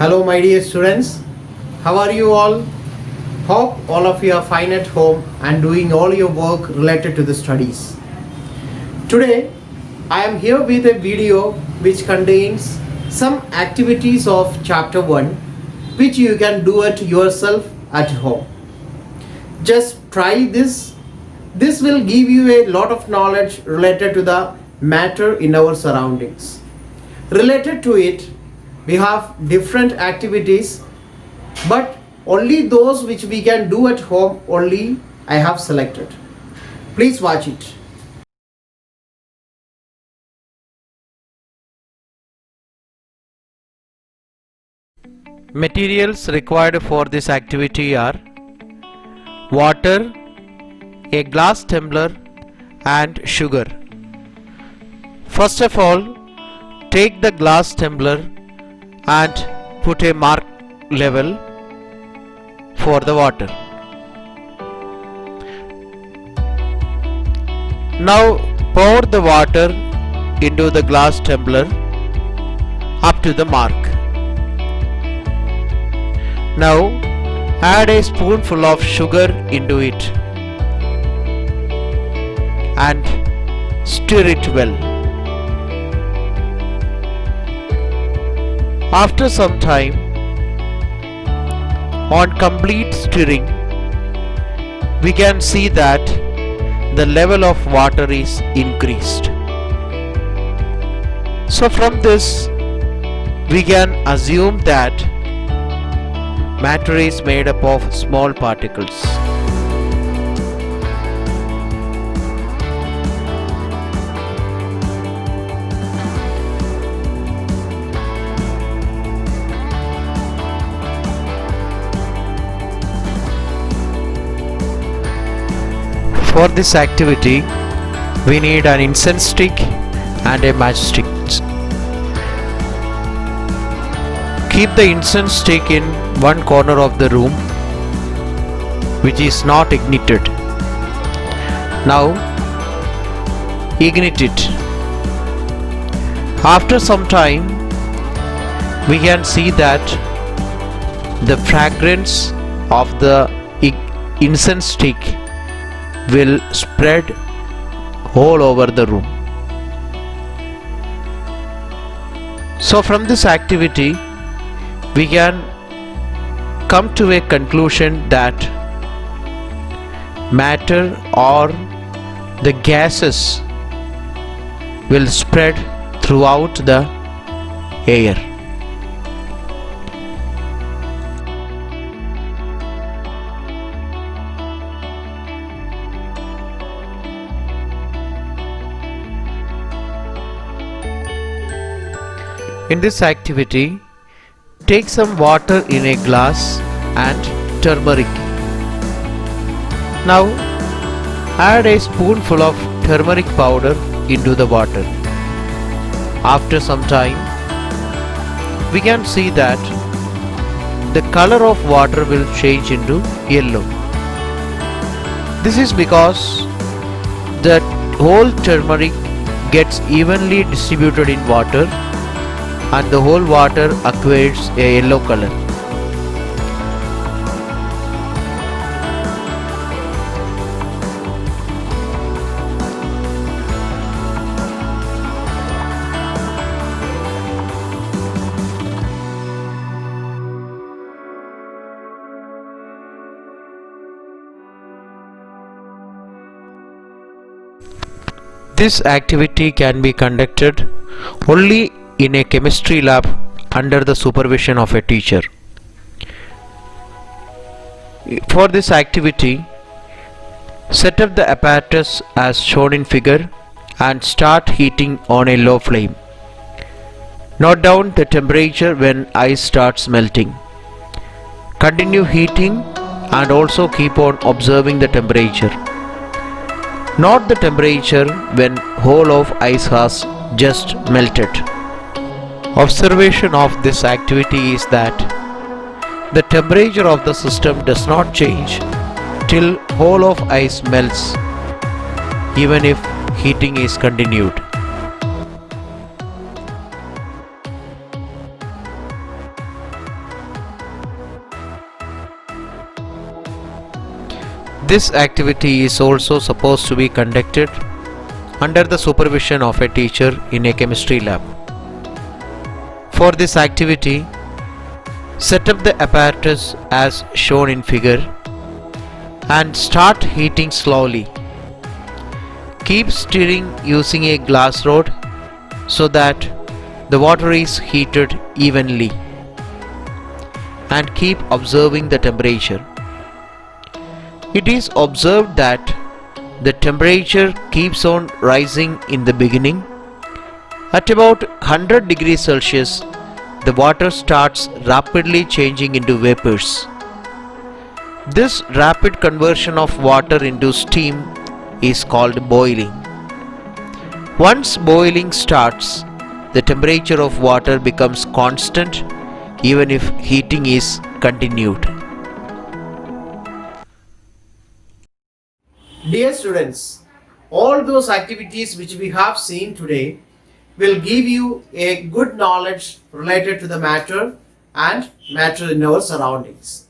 Hello, my dear students. How are you all? Hope all of you are fine at home and doing all your work related to the studies. Today, I am here with a video which contains some activities of chapter 1 which you can do it yourself at home. Just try this. This will give you a lot of knowledge related to the matter in our surroundings. Related to it, we have different activities, but only those which we can do at home only I have selected. Please watch it. Materials required for this activity are water, a glass tumbler and sugar. First of all, take the glass tumbler and put a mark level for the water. Now pour the water into the glass tumbler up to the mark. Now add a spoonful of sugar into it and stir it well. After some time, on complete stirring, we can see that the level of water is increased. So from this, we can assume that matter is made up of small particles. For this activity, we need an incense stick and a matchstick. Keep the incense stick in one corner of the room which is not ignited. Now ignite it. After some time, we can see that the fragrance of the incense stick will spread all over the room. So from this activity, we can come to a conclusion that matter or the gases will spread throughout the air. In this activity, take some water in a glass and turmeric. Now add a spoonful of turmeric powder into the water. After some time, we can see that the color of water will change into yellow. This is because the whole turmeric gets evenly distributed in water and the whole water acquires a yellow color. This activity can be conducted only in a chemistry lab under the supervision of a teacher. For this activity, set up the apparatus as shown in figure and start heating on a low flame. Note down the temperature when ice starts melting. Continue heating and also keep on observing the temperature. Note the temperature when whole of ice has just melted. Observation of this activity is that the temperature of the system does not change till whole of ice melts, even if heating is continued. This activity is also supposed to be conducted under the supervision of a teacher in a chemistry lab. For this activity, set up the apparatus as shown in figure and start heating slowly. Keep stirring using a glass rod so that the water is heated evenly, and keep observing the temperature. It is observed that the temperature keeps on rising in the beginning. At about 100 degrees Celsius, the water starts rapidly changing into vapors. This rapid conversion of water into steam is called boiling. Once boiling starts, the temperature of water becomes constant even if heating is continued. Dear students, all those activities which we have seen today will give you a good knowledge related to the matter and matter in our surroundings.